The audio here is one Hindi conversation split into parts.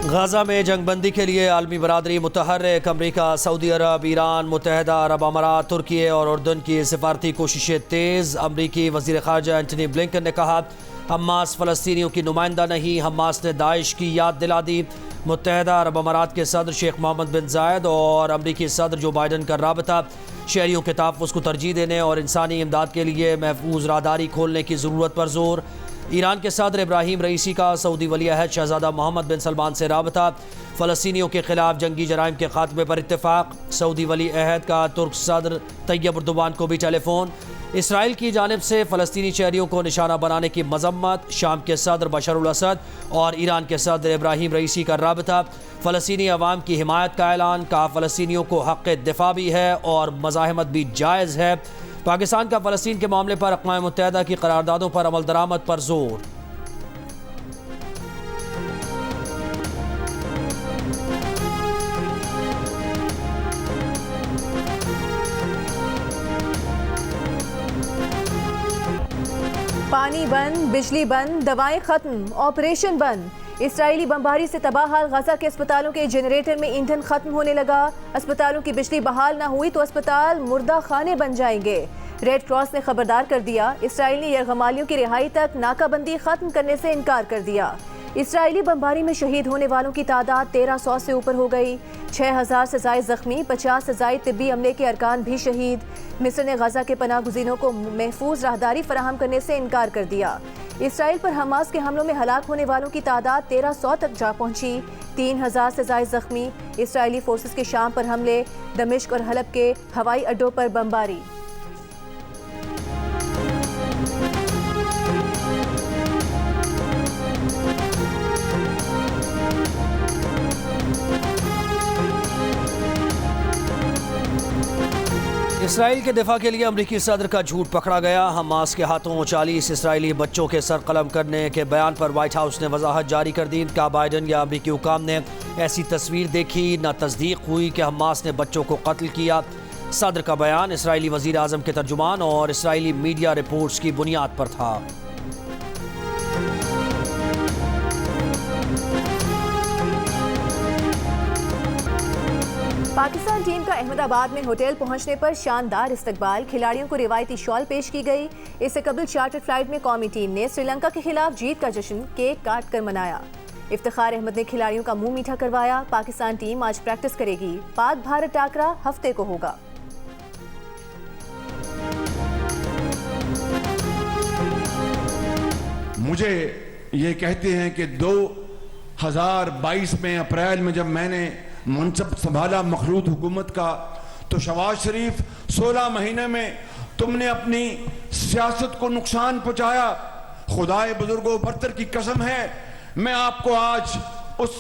गाज़ा में जंगबंदी के लिए आलमी बरादरी मुतहर्रिक। अमरीका, सऊदी अरब, ईरान, मुत्तहिदा अरब अमारात, तुर्की और उर्दन की सिफारती कोशिशें तेज़। अमरीकी वज़ीर ख़ारजा एंटनी ब्लिंकन ने कहा, हमास फ़लस्तीनियों की नुमाइंदा नहीं, हमास ने दाइश की याद दिला दी। मुत्तहिदा अरब अमारात के सदर शेख मोहम्मद बिन जायद और अमरीकी सदर जो बाइडन का राबता शहरियों के तहफ़्फ़ुज़ को तरजीह देने और इंसानी इमदाद के लिए महफूज राहदारी खोलने की ज़रूरत पर जोर। ईरान के सदर इब्राहिम रईसी का सऊदी वली अहद शहजादा मोहम्मद बिन सलमान से राबता। फ़लस्तीनियों के खिलाफ जंगी जराइम के खात्मे पर इत्तेफाक। सऊदी वली अहद का तुर्क सदर तैयब उर्दुबान को भी टेलीफोन। इसराइल की जानिब से फ़लस्तीनी शहरियों को निशाना बनाने की मजम्मत। शाम के सदर बशर अल असद और ईरान के सदर इब्राहिम रईसी का राबता। फ़लस्तीनी अवाम की हिमायत का ऐलान। कहा, फ़लस्तीनियों को हक़ दिफा भी है और मज़ाहमत भी जायज़ है। पाकिस्तान का फ़लस्तीन के मामले पर अक़वाम मुत्तहिदा की करारदादों पर अमल दरामद पर जोर। पानी बंद, बिजली बंद, दवाएं खत्म, ऑपरेशन बंद। इसराइली बमबारी से तबाह हाल गाजा के अस्पतालों के जनरेटर में ईंधन खत्म होने लगा। अस्पतालों की बिजली बहाल न हुई तो अस्पताल मुर्दा खाने बन जाएंगे। रेड क्रॉस ने खबरदार कर दिया। इसराइल ने यरगमालियों की रिहाई तक नाकाबंदी खत्म करने से इनकार कर दिया। इसराइली बमबारी में शहीद होने वालों की तादाद 1300 से ऊपर हो गई। 6000 से ज़ायद जख्मी, 50 से ज़ायद तिब्बी अमले के अरकान भी शहीद। मिस्र ने गाजा के पनाह गुज़ीनों को महफूज राहदारी फराहम करने से इनकार कर दिया। इसराइल पर हमास के हमलों में हलाक होने वालों की तादाद 1300 तक जा पहुंची। 3000 से ज़ायद जख्मी। इसराइली फोर्सेस के शाम पर हमले, दमिश्क और हलब के हवाई अड्डों पर बमबारी। इसराइल के दिफा के लिए अमरीकी सदर का झूठ पकड़ा गया। हमास के हाथों 40 इसराइली बच्चों के सर कलम करने के बयान पर व्हाइट हाउस ने वजाहत जारी कर दी। क्या बाइडन या अमरीकी हुकाम ने ऐसी तस्वीर देखी? न तस्दीक हुई कि हमास ने बच्चों को कत्ल किया। सदर का बयान इसराइली वजीर आज़म के तर्जुमान और इसराइली मीडिया रिपोर्ट्स की बुनियाद पर था। पाकिस्तान टीम का अहमदाबाद में होटल पहुंचने पर शानदार इस्तकबाल। खिलाड़ियों को रिवायती शॉल पेश की गई। इससे कबल चार्टर फ्लाइट में कौमी टीम ने श्रीलंका के खिलाफ जीत का जश्न केक काट कर मनाया। इफ्तिखार अहमद ने खिलाड़ियों का मुंह मीठा करवाया। पाकिस्तान टीम आज प्रैक्टिस करेगी। पाक भारत टाकरा हफ्ते को होगा। मुझे ये कहते हैं कि 2022 में अप्रैल में जब मैंने मनसब संभाला मखलूत हुकूमत का, तो शहबाज शरीफ 16 महीने में तुमने अपनी सियासत को नुकसान पहुंचाया। खुदाए बुजुर्गों बरतर की कसम है, मैं आपको आज उस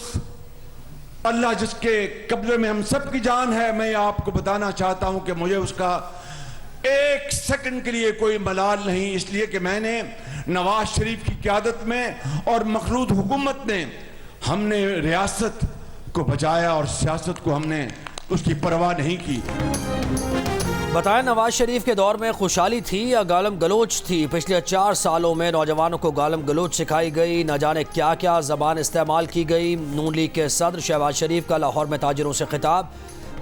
अल्लाह जिसके कब्जे में हम सब की जान है, मैं आपको बताना चाहता हूं कि मुझे उसका एक सेकंड के लिए कोई मलाल नहीं, इसलिए कि मैंने नवाज शरीफ की क़यादत में और मखलूत हुकूमत ने हमने रियासत को बचाया और सियासत को हमने उसकी परवाह नहीं की। बताया, नवाज शरीफ के दौर में खुशहाली थी या गालम गलोच थी? पिछले 4 सालों में नौजवानों को गालम गलोच सिखाई गई। न जाने क्या क्या ज़बान इस्तेमाल की गई। नून लीग के सदर शहबाज शरीफ का लाहौर में ताजिरों से खिताब।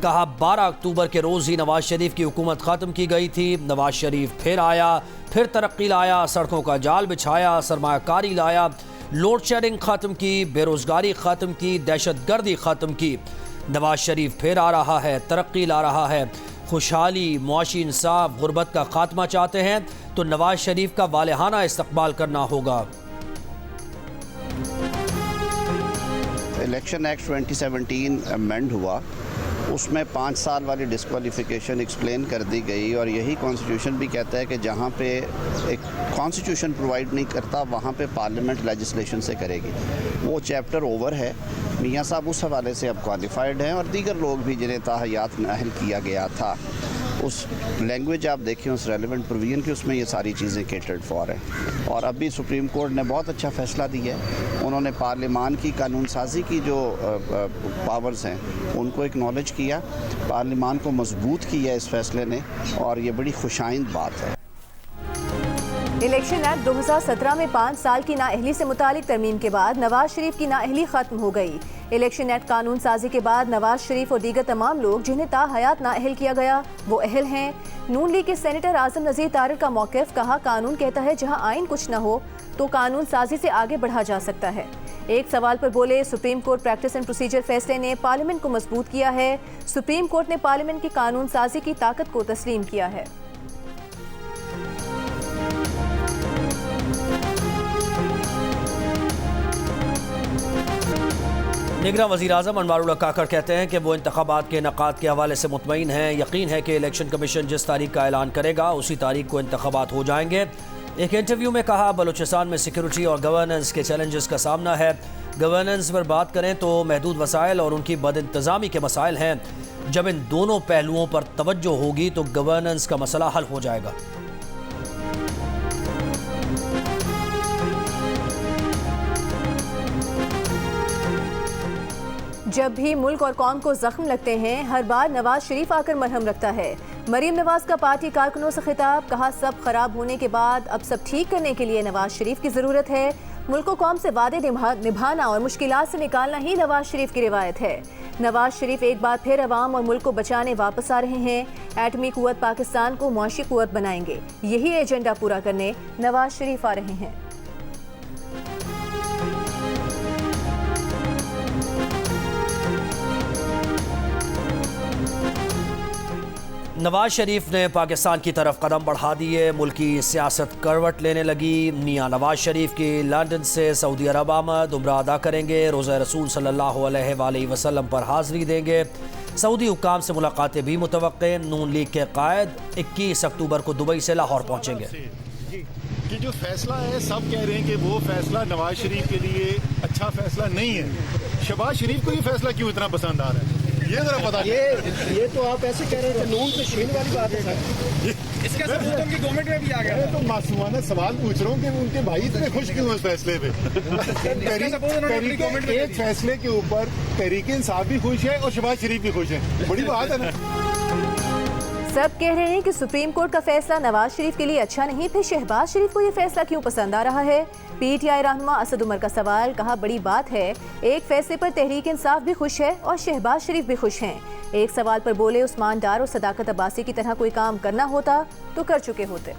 कहा, 12 अक्टूबर के रोज़ ही नवाज शरीफ की हुकूमत ख़त्म की गई थी। नवाज शरीफ फिर आया, फिर तरक्की लाया, सड़कों का जाल बिछाया, सरमायाकारी लाया, लोड शेडिंग ख़त्म की, बेरोज़गारी ख़त्म की, दहशत गर्दी ख़त्म की। नवाज शरीफ फिर आ रहा है, तरक्की ला रहा है। खुशहाली, मुआशी इंसाफ, गुर्बत का खात्मा चाहते हैं तो नवाज शरीफ का वालेहाना इस्तकबाल करना होगा। इलेक्शन एक्ट 2017 अमेंड हुआ, उसमें 5 साल वाली डिस्क्वालिफिकेशन एक्सप्लेन कर दी गई और यही कॉन्स्टिट्यूशन भी कहता है कि जहाँ पे एक कॉन्स्टिट्यूशन प्रोवाइड नहीं करता वहाँ पे पार्लियामेंट लेजिस्लेशन से करेगी। वो चैप्टर ओवर है। मियाँ साहब उस हवाले से अब क्वालिफाइड हैं और दीगर लोग भी जिन्हें ताहयात नाअहल किया गया था, उस लैंग्वेज आप देखें, उस रेलिवेंट प्रोविजन की, उसमें ये सारी चीज़ें केटर्ड फॉर है। और अभी सुप्रीम कोर्ट ने बहुत अच्छा फ़ैसला दिया है। उन्होंने पार्लियामान की कानून साजी की जो पावर्स हैं उनको एक्नॉलेज किया, पार्लियामान को मजबूत किया इस फैसले ने, और ये बड़ी खुशाइंद बात है। इलेक्शन एक्ट 2017 में 5 साल की नाअहली से मुतालिक तरमीम के बाद नवाज शरीफ की नाअहली खत्म हो गई। इलेक्शन एक्ट कानून साजी के बाद नवाज शरीफ और दीगर तमाम लोग जिन्हें ताहयात नाअहल किया गया वो अहल हैं। नून लीग के सेनेटर आजम नज़ीर तारिक का मौक़िफ़, कहा कानून कहता है जहां आइन कुछ न हो तो कानून साजी से आगे बढ़ा जा सकता है। एक सवाल पर बोले, supreme court practice and procedure फैसले ने पार्लियामेंट को मजबूत किया है। सुप्रीम कोर्ट ने पार्लियामेंट की कानून साजी की ताकत को तस्लीम किया है। निगरान वज़ीर आज़म अनवारुल्लाह काकड़ कहते हैं कि वो इंतखाबात के इनेकाद के हवाले से मुतमईन हैं। यकीन है कि इलेक्शन कमीशन जिस तारीख का ऐलान करेगा उसी तारीख को इंतखाबात हो जाएंगे। एक इंटरव्यू में कहा, बलूचिस्तान में सिक्योरिटी और गवर्नेंस के चैलेंजेस का सामना है। गवर्नेंस पर बात करें तो महदूद वसाइल और उनकी बदइंतज़ामी के मसाइल हैं। जब इन दोनों पहलुओं पर तवज्जो होगी तो गवर्नेंस का मसला हल हो जाएगा। जब भी मुल्क और कौम को जख्म लगते हैं हर बार नवाज शरीफ आकर मरहम रखता है। मरीम नवाज का पार्टी कारकुनों से खिताब, कहा सब खराब होने के बाद अब सब ठीक करने के लिए नवाज शरीफ की ज़रूरत है। मुल्क को कौम से वादे निभाना और मुश्किलात से निकालना ही नवाज शरीफ की रिवायत है। नवाज शरीफ एक बार फिर अवाम और मुल्क को बचाने वापस आ रहे हैं। एटमी कुव्वत पाकिस्तान को मुआशी कुव्वत बनाएंगे, यही एजेंडा पूरा करने नवाज शरीफ आ रहे हैं। नवाज शरीफ ने पाकिस्तान की तरफ कदम बढ़ा दिए। मुल्की सियासत करवट लेने लगी। मियाँ नवाज शरीफ की लंदन से सऊदी अरब आमद उम्रा अदा करेंगे। रोज़ा रसूल सल्लल्लाहु अलैहि वसल्लम पर हाज़री देंगे। सऊदी हुक्काम से मुलाकातें भी मुतवक्के। नून लीग के कायद 21 अक्टूबर को दुबई से लाहौर पहुँचेंगे। कि जो फैसला है, सब कह रहे हैं कि वो फैसला नवाज शरीफ के लिए अच्छा फैसला नहीं है। शहबाज शरीफ को ये फैसला क्यों इतना पसंद आ रहा है, ये जरा पता। ये तो आप ऐसे कह रहे हैं कानून पे छीन वाली बात है सर। इसका सबूत उनकी गवर्नमेंट में भी आ गया। मैं तो मासूमाना सवाल पूछ रहा हूँ कि उनके भाई इतने खुश क्यों हैं इस फैसले पे। एक फैसले के ऊपर तहरीक इंसाफ भी खुश है और शहबाज शरीफ भी खुश है, बड़ी बात है ना। सब कह रहे हैं कि सुप्रीम कोर्ट का फैसला नवाज शरीफ के लिए अच्छा नहीं, फिर शहबाज शरीफ को ये फैसला क्यों पसंद आ रहा है। पीटीआई रहनुमा असद उमर का सवाल, कहा बड़ी बात है, एक फैसले पर तहरीक इंसाफ भी खुश है और शहबाज शरीफ भी खुश हैं। एक सवाल पर बोले, उस्मान डार और सदाकत अब्बासी की तरह कोई काम करना होता तो कर चुके होते।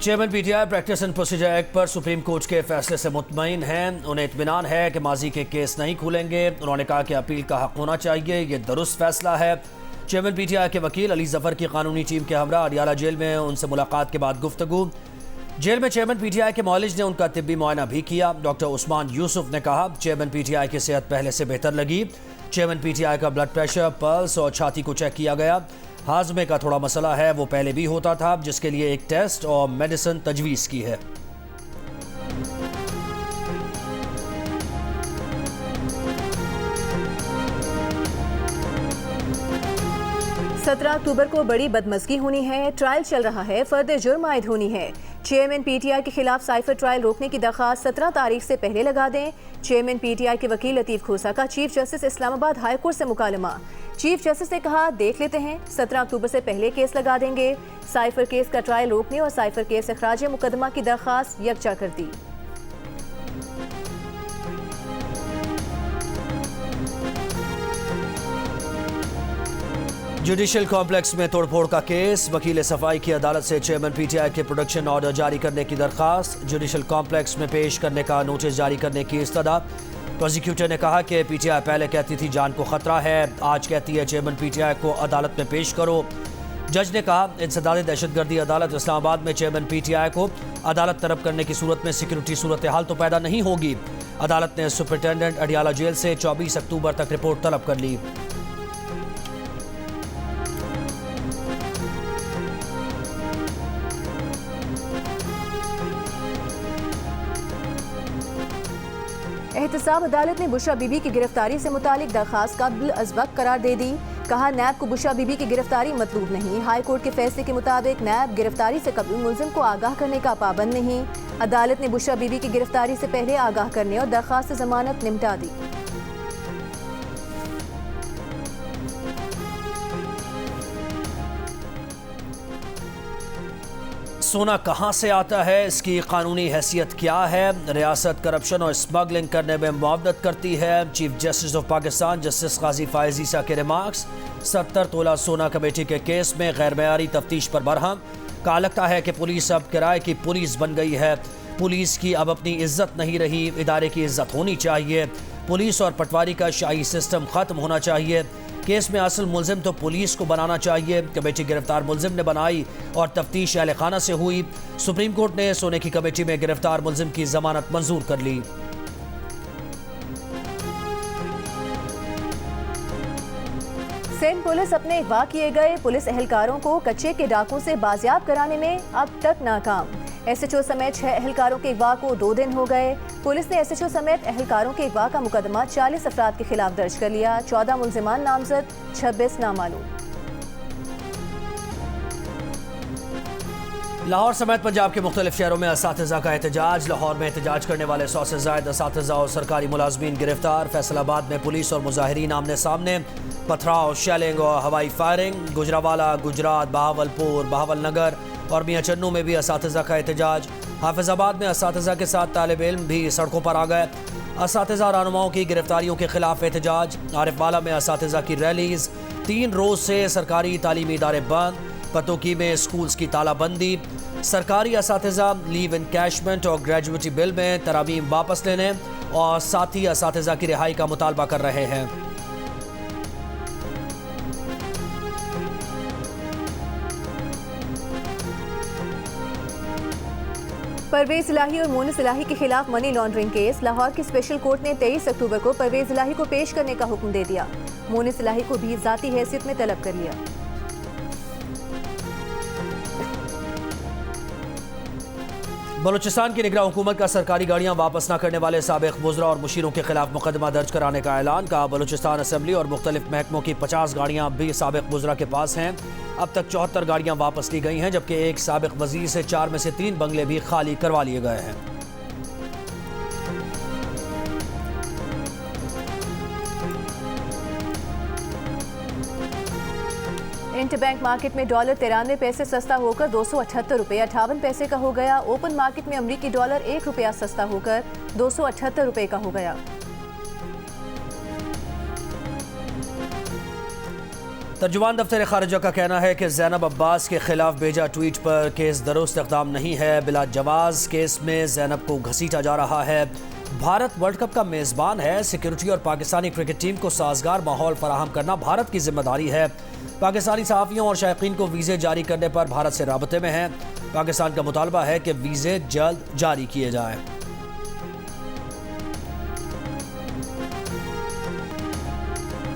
Chairman PTI practice and procedure act पर सुप्रीम कोर्ट के फैसले से मुतमईन हैं। उन्हें इत्मीनान है कि माजी के केस नहीं खुलेंगे। उन्होंने कहा कि अपील का हक होना चाहिए, ये दुरुस्त फैसला है। चेयरमैन पीटीआई के वकील अली जफर की कानूनी टीम के हमरा अडियाला जेल में उनसे मुलाकात के बाद गुफ्तगू। जेल में चेयरमैन पीटीआई के मौलिज ने उनका तिब्बी मुआयना भी किया। डॉक्टर उस्मान यूसुफ ने कहा चेयरमैन पीटीआई की सेहत पहले से बेहतर लगी। चेयरमैन पीटीआई का ब्लड प्रेशर, पल्स और छाती को चेक किया गया। हाजमे का थोड़ा मसला है, वो पहले भी होता था, जिसके लिए एक टेस्ट और मेडिसिन तजवीज़ की है। सत्रह अक्टूबर को बड़ी बदमज़गी होनी है। ट्रायल चल रहा है, फर्द जुर्म आयद होनी है। चेयरमैन पीटीआई के खिलाफ साइफर ट्रायल रोकने की दरख्वास्त 17 तारीख से पहले लगा दें। चेयरमैन पीटीआई के वकील लतीफ़ खोसा का chief justice Islamabad high court से मुकालमा। चीफ जस्टिस ने कहा देख लेते हैं, 17 अक्टूबर से पहले केस लगा देंगे। साइफर केस का ट्रायल रोकने और साइफर केस अखराज मुकदमा की दरख्वास्त यकजा कर दी। जुडिशल कॉम्प्लेक्स में तोड़फोड़ का केस, वकील सफाई की अदालत से चेयरमैन पीटीआई के प्रोडक्शन ऑर्डर जारी करने की दरख्वास्त। जुडिशल कॉम्प्लेक्स में पेश करने का नोटिस जारी करने की इस्तदा। प्रोसिक्यूटर ने कहा कि पीटीआई पहले कहती थी जान को खतरा है, आज कहती है चेयरमैन पीटीआई को अदालत में पेश करो। जज ने कहा इंसदाद दहशतगर्दी अदालत इस्लामाबाद में चेयरमैन पीटीआई को अदालत तलब करने की सूरत में सिक्योरिटी सूरत हाल तो पैदा नहीं होगी। अदालत ने सुपरिटेंडेंट अडियाला जेल से 24 अक्टूबर तक रिपोर्ट तलब कर ली। एहतसाब अदालत ने बुशरा बीबी की गिरफ्तारी से मुतालिक दरखास्त काबिल अज़ वक्त करार दे दी। कहा नैब को बुशरा बीबी की गिरफ्तारी मतलूब नहीं। हाई कोर्ट के फैसले के मुताबिक नैब गिरफ्तारी से कबल मुलजिम को आगाह करने का पाबंद नहीं। अदालत ने बुशरा बीबी की गिरफ्तारी से पहले आगाह करने और दरखास्त जमानत निपटा दी। सोना कहां से आता है, इसकी कानूनी हैसियत क्या है, रियासत करप्शन और स्मगलिंग करने में मुआवनत करती है। Chief justice of Pakistan justice Qazi Faez Isa के रिमार्क्स। 70 तोला सोना कमेटी के केस में गैर मयारी तफ्तीश पर बरहम। कहा लगता है कि पुलिस अब किराए की पुलिस बन गई है। पुलिस की अब अपनी इज्जत नहीं रही, इदारे की इज्जत होनी चाहिए। पुलिस और पटवारी का शाही सिस्टम खत्म होना चाहिए। केस में असल मुलजिम तो पुलिस को बनाना चाहिए। कमेटी गिरफ्तार मुलजिम ने बनाई और तफ्तीश अहले खाना से हुई। सुप्रीम कोर्ट ने सोने की कमेटी में गिरफ्तार मुलजिम की जमानत मंजूर कर ली। सिंध पुलिस अपने अगवा किए गए पुलिस एहलकारों को कच्चे के डाकों से बाजियाब कराने में अब तक नाकाम। एसएचओ समेत 6 एहलकारों के अगवा को 2 दिन हो गए। पुलिस ने एसएचओ समेत एहलकारों के अगवा का मुकदमा 40 अफराद के खिलाफ दर्ज कर लिया। 14 मुलजिमान नामजद, 26 नामालूम। लाहौर समेत पंजाब के मुख्तलिफ शहरों में असातिज़ा का एहतजाज। लाहौर में एहतजाज करने वाले 100 से ज़ायद असातिज़ा और सरकारी मुलाजमीन गिरफ्तार। फैसलाबाद में पुलिस और मुजाहिरीन आमने सामने, पथराव, शेलिंग और हवाई फायरिंग। गुजरावाला, गुजरात, बहावलपुर, बहावलनगर और मियां चन्नू में भी असातिज़ा का एहतजाज। हाफिजाबाद में असातिज़ा के साथ तालिब इल्म भी सड़कों पर आ गए। असातिज़ा रहनुमाओं की गिरफ्तारियों के खिलाफ एहतजाज। आरिफवाला में असातिज़ा की रैलीज। 3 रोज से सरकारी तालीमी इदारे बंद। पतोकी में स्कूल्स की तालाबंदी। सरकारी असातिज़ा लीव इनकैशमेंट और ग्रेजुएटी बिल में तरामीम वापस लेने और साथी असातिज़ा की रिहाई का मुतालबा कर रहे हैं। परवेज इलाही और मोनिस इलाही के खिलाफ मनी लॉन्ड्रिंग केस। लाहौर की स्पेशल कोर्ट ने 23 अक्टूबर को परवेज इलाही को पेश करने का हुक्म दे दिया। मोनिस इलाही को भी जाती हैसियत में तलब कर लिया। बलूचिस्तान की निगरान हुकूमत का सरकारी गाड़ियां वापस न करने वाले साबिक वुज़रा और मुशीरों के खिलाफ मुकदमा दर्ज कराने का ऐलान। कहा बलूचिस्तान असम्बली और मुख्तलिफ महकमों की 50 गाड़ियां अब भी साबिक वुज़रा के पास हैं। अब तक 74 गाड़ियां वापस ली गई हैं, जबकि एक साबिक वजीर से 4 में से 3 बंगले भी खाली करवा लिए गए हैं। इंटरबैंक मार्केट में डॉलर 93 पैसे सस्ता होकर 278 रुपये 58 पैसे का हो गया। ओपन मार्केट में अमरीकी डॉलर 1 रुपया सस्ता होकर 278 रुपये का हो गया। तर्जुमान दफ्तर खारिजा का कहना है कि ज़ैनब अब्बास के खिलाफ भेजा ट्वीट पर केस दुरुस्त इक़दाम नहीं है। बिला जवाज़ केस में ज़ैनब को घसीटा जा रहा है। भारत वर्ल्ड कप का मेज़बान है। सिक्योरिटी और पाकिस्तानी क्रिकेट टीम को साजगार माहौल फराहम करना भारत की जिम्मेदारी है। पाकिस्तानी सहाफ़ियों और शायकीन को वीज़े जारी करने पर भारत से राबते में हैं। पाकिस्तान का मुतालबा है कि वीज़े जल्द जारी किए जाएं।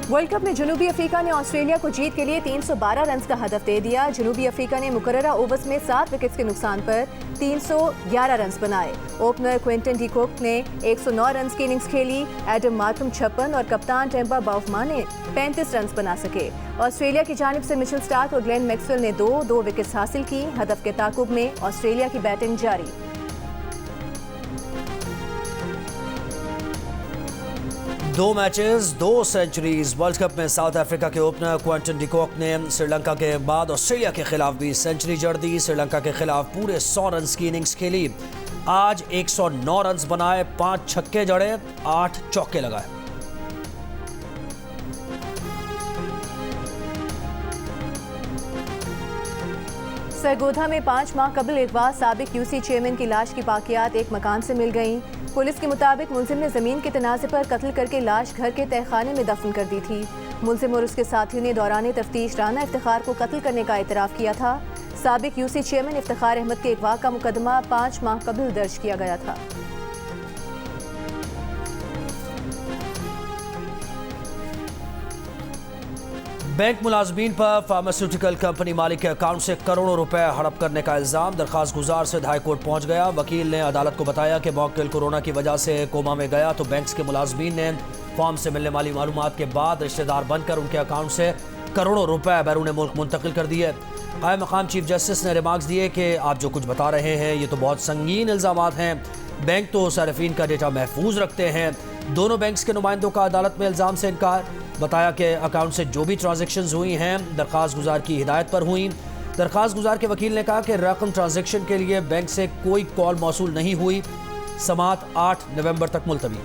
वर्ल्ड कप में जनूबी अफ्रीका ने ऑस्ट्रेलिया को जीत के लिए 312 रन का हदफ दे दिया। जनूबी अफ्रीका ने मुकर्ररा ओवर्स में 7 विकेट्स के नुकसान पर 311 रन बनाए। ओपनर क्विंटन डी कॉक ने 109 रन की इनिंग्स खेली। एडम मार्कम 56 और कप्तान टेम्पा बाउफमा ने 35 रन बना सके। ऑस्ट्रेलिया की जानिब से मिचेल स्टार्क और ग्लेन मैक्सवेल ने 2 विकेट्स हासिल की। हदफ के ताकुब में ऑस्ट्रेलिया की बैटिंग जारी। 2 मैचेस 2 सेंचुरीज। वर्ल्ड कप में साउथ अफ्रीका के ओपनर क्विंटन डी कॉक ने श्रीलंका के बाद ऑस्ट्रेलिया के खिलाफ भी सेंचुरी जड़ दी। श्रीलंका के खिलाफ पूरे 100 रन की इनिंग्स खेली। आज 109 रन बनाए, 5 छक्के जड़े, 8 चौके लगाए। सरगोधा में 5 माह कबल अगवा साबिक यूसी चेयरमैन की लाश की बाकियात एक मकान से मिल गईं। पुलिस के मुताबिक मुलजिम ने जमीन के तनाज़े पर कत्ल करके लाश घर के तहखाने में दफन कर दी थी। मुलजिम और उसके साथियों ने दौरान तफ्तीश राना इफ्तिखार को कत्ल करने का एतराफ़ किया था। साबिक यूसी चेयरमैन इफ्तिखार अहमद के अगवा का मुकदमा 5 माह कबल दर्ज किया गया था। बैंक मुलाजमीन पर फार्मास्यूटिकल कंपनी मालिक के अकाउंट से करोड़ों रुपए हड़प करने का इल्जाम। दरखास्त गुजार से हाई कोर्ट पहुंच गया। वकील ने अदालत को बताया कि मौक्किल कोरोना की वजह से कोमा में गया तो बैंक के मुलाजमीन ने फॉर्म से मिलने वाली मालूमात के बाद रिश्तेदार बनकर उनके अकाउंट से करोड़ों रुपए बैरून मुल्क मुंतकिल कर दिए। कायम मकाम चीफ जस्टिस ने रिमार्क्स दिए कि आप जो कुछ बता रहे हैं ये तो बहुत संगीन इल्जामात हैं। बैंक तो सार्फिन का डेटा महफूज रखते हैं। दोनों बैंक्स के नुमाइंदों का अदालत में इल्ज़ाम से इनकार। बताया कि अकाउंट से जो भी ट्रांजैक्शंस हुई हैं दरखास्त गुजार की हिदायत पर हुई। दरखास्त गुजार के वकील ने कहा कि रकम ट्रांजैक्शन के लिए बैंक से कोई कॉल मौसूल नहीं हुई। समाअत 8 नवंबर तक मुलतवी।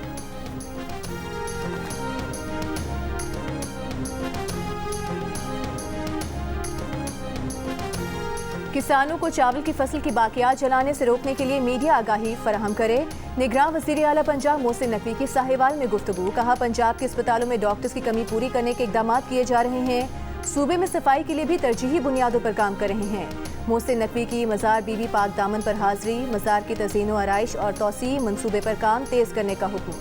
किसानों को चावल की फसल की बाकियात जलाने से रोकने के लिए मीडिया आगाही फराहम करे। निगरान वज़ीर आला पंजाब मोहसिन नकवी की साहिवाल में गुफ्तगू। कहा, पंजाब के अस्पतालों में डॉक्टर्स की कमी पूरी करने के इकदाम किए जा रहे हैं। सूबे में सफाई के लिए भी तरजीही बुनियादों पर काम कर रहे हैं। मोहसिन नकवी की मज़ार बीबी पाक दामन पर हाजिरी। मज़ार की तज़ीन व आराइश और तोसी मनसूबे पर काम तेज़ करने का हुक्म।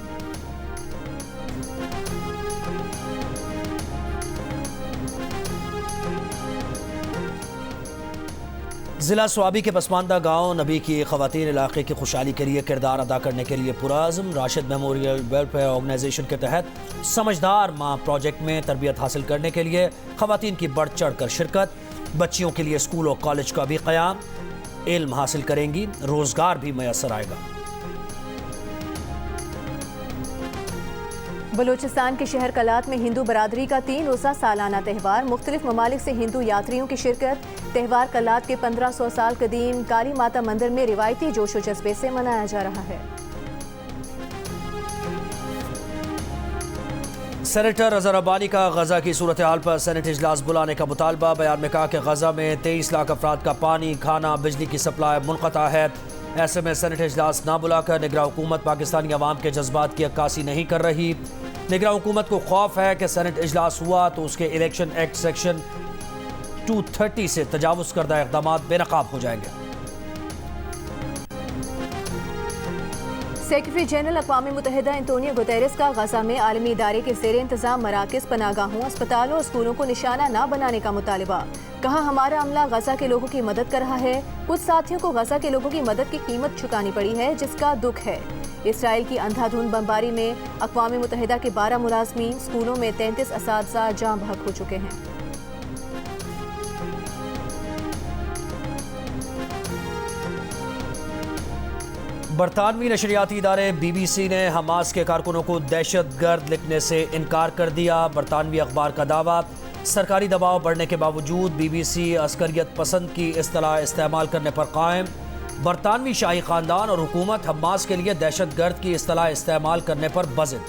जिला स्वाबी के पसमानदा गांव नबी की खवातीन इलाके की खुशहाली के लिए किरदार अदा करने के लिए पुराज़म। राशिद मेमोरियल वेलफेयर ऑर्गेनाइजेशन के तहत समझदार माँ प्रोजेक्ट में तरबियत हासिल करने के लिए खवातीन की बढ़ चढ़ कर शिरकत। बच्चियों के लिए स्कूल और कॉलेज का भी क़याम। इल्म हासिल करेंगी, रोज़गार भी मैसर आएगा। बलूचिस्तान के शहर कलात में हिंदू बरादरी का 3 रोज़ा सालाना त्यौहार। मुख्तलिफ ममालिक से हिंदू यात्रियों की शिरकत। त्यौहार कलात के 1500 साल कदीम काली माता मंदिर में रिवायती जोश व जज्बे से मनाया जा रहा है। सेनेटर अजहर अब्बानी का गजा की सूरत हाल पर सेनेट इजलास बुलाने का मुतालबा। बयान में कहा कि गजा में 23 लाख अफराद का पानी, खाना, बिजली की सप्लाई मुनक़ता है। ऐसे में सेनेट इजलास ना बुलाकर निगरान हुकूमत पाकिस्तानी अवाम के जज्बात की अक्कासी नहीं कर रही। निगरान हुकूमत को खौफ है कि सेनेट इजलास हुआ तो उसके इलेक्शन एक्ट सेक्शन 230 से तजावुज़ करदा इक़दाम बेनकाब हो जाएंगे। सेक्रेटरी जनरल अक़वाम मुत्तहिदा एंटोनियो गुतेरेस का गजा में आलमी इदारे के ज़ेर इंतज़ाम मराकज़, पनागाहों, अस्पतालों और स्कूलों को निशाना न बनाने का मुतालबा। कहा, हमारा अमला गजा के लोगों की मदद कर रहा है। कुछ साथियों को गजा के लोगों की मदद की कीमत चुकानी पड़ी है, जिसका दुख है। इसराइल की अंधाधुंध बमबारी में अक़वाम मुत्तहिदा के 12 मुलाज़मीन, स्कूलों में 33 असातिज़ा जाँ बहक हो चुके हैं। बरतानवी नशरियाती इदारे BBC ने हमास के कारकुनों को दहशतगर्द लिखने से इनकार कर दिया। बरतानवी अखबार का दावा, सरकारी दबाव बढ़ने के बावजूद BBC अस्करियत पसंद की इस्तिलाह इस्तेमाल करने पर कायम। बरतानवी शाही खानदान और हुकूमत हमास के लिए दहशतगर्द की इस्तिलाह इस्तेमाल करने पर बज़िद।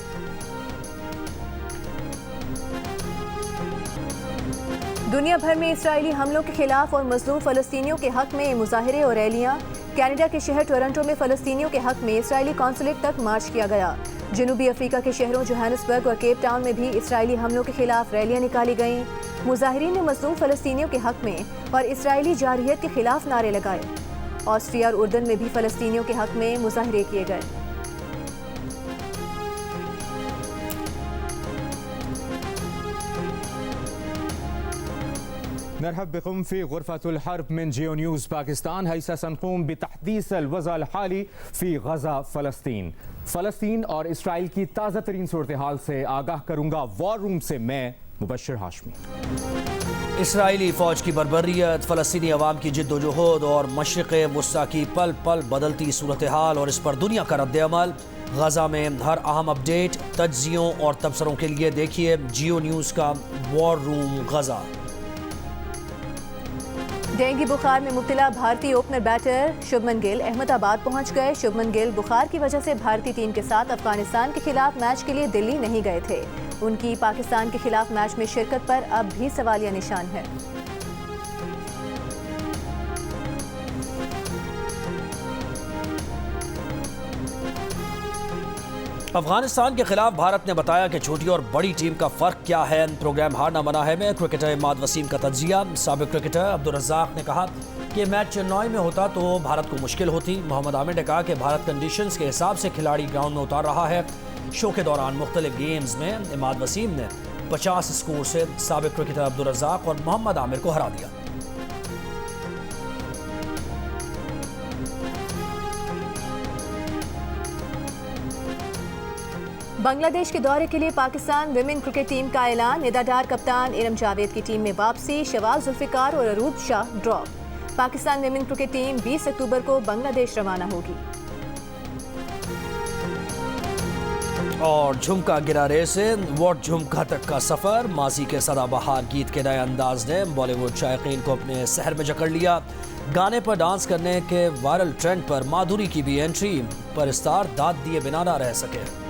दुनिया भर में इसराइली हमलों के खिलाफ और मजलूम फ़लस्तीनियों के हक में मुजाहरे और रैलियाँ। कनाडा के शहर टोरंटो में फ़लस्तीनियों के हक में इसराइली कौंसलेट तक मार्च किया गया। जनूबी अफ्रीका के शहरों जोहानिसबर्ग और केप टाउन में भी इसराइली हमलों के खिलाफ रैलियाँ निकाली गईं। मुजाहिरीन ने मजलूम फ़लस्तीनियों के हक में और इसराइली जारहियत के खिलाफ नारे लगाए। ऑस्ट्रिया और उर्दन में भी फ़लस्तीनियों के हक में मुजाहरे किए गए। नरहब बिकुम फी गुरफतुल हर्ब मिन जियो न्यूज़ पाकिस्तान। हैसा सनक़ूम बितहदीस अल-वज़अ अल-हाली फी गज़ा फ़लस्तीन और इसराइल की ताज़ा तरीन सूरत हाल से आगाह करूँगा। वॉर रूम से मैं मुबश्शिर हाशमी। इसराइली फ़ौज की बर्बरियत, फ़लस्तीनी अवाम की जिद्दोजहद और मशरिक़ वुस्ता की पल पल बदलती सूरत हाल और इस पर दुनिया का रद्द-ए-अमल। गज़ा में हर अहम अपडेट, तज्ज़ियों और तबसरों के लिए देखिए जियो न्यूज़ का वॉर रूम गज़ा। डेंगू बुखार में मुब्तला भारतीय ओपनर बैटर शुभमन गिल अहमदाबाद पहुंच गए। शुभमन गिल बुखार की वजह से भारतीय टीम के साथ अफगानिस्तान के खिलाफ मैच के लिए दिल्ली नहीं गए थे। उनकी पाकिस्तान के खिलाफ मैच में शिरकत पर अब भी सवालिया निशान है। अफगानिस्तान के खिलाफ भारत ने बताया कि छोटी और बड़ी टीम का फ़र्क क्या है। प्रोग्राम हारना मना है में क्रिकेटर इमाद वसीम का तज्जिया। साबिक क्रिकेटर अब्दुल रज़्ज़ाक ने कहा कि मैच चेन्नई में होता तो भारत को मुश्किल होती। मोहम्मद आमिर ने कहा कि भारत कंडीशंस के हिसाब से खिलाड़ी ग्राउंड में उतार रहा है। शो के दौरान मुख्तलिफ गेम्स में इमाद वसीम ने 50 स्कोर से साबिक क्रिकेटर अब्दुल रज़्ज़ाक और मोहम्मद आमिर को हरा दिया। बांग्लादेश के दौरे के लिए पाकिस्तान विमेन क्रिकेट टीम का ऐलान। निदा डार कप्तान इरम जावेद की टीम में वापसी। शहबाज जुल्फिकार और Aroob Shah drop. Pakistan women cricket team 20 October को बांग्लादेश रवाना होगी। और झुमका गिरारे से वॉट झुमका तक का सफर, माजी के सदाबहार गीत के नए अंदाज ने बॉलीवुड शायकीन को अपने सहर में जकड़ लिया। गाने पर डांस करने के वायरल ट्रेंड पर माधुरी की भी एंट्री, पर स्टार दाद दिए बिना ना रह सके।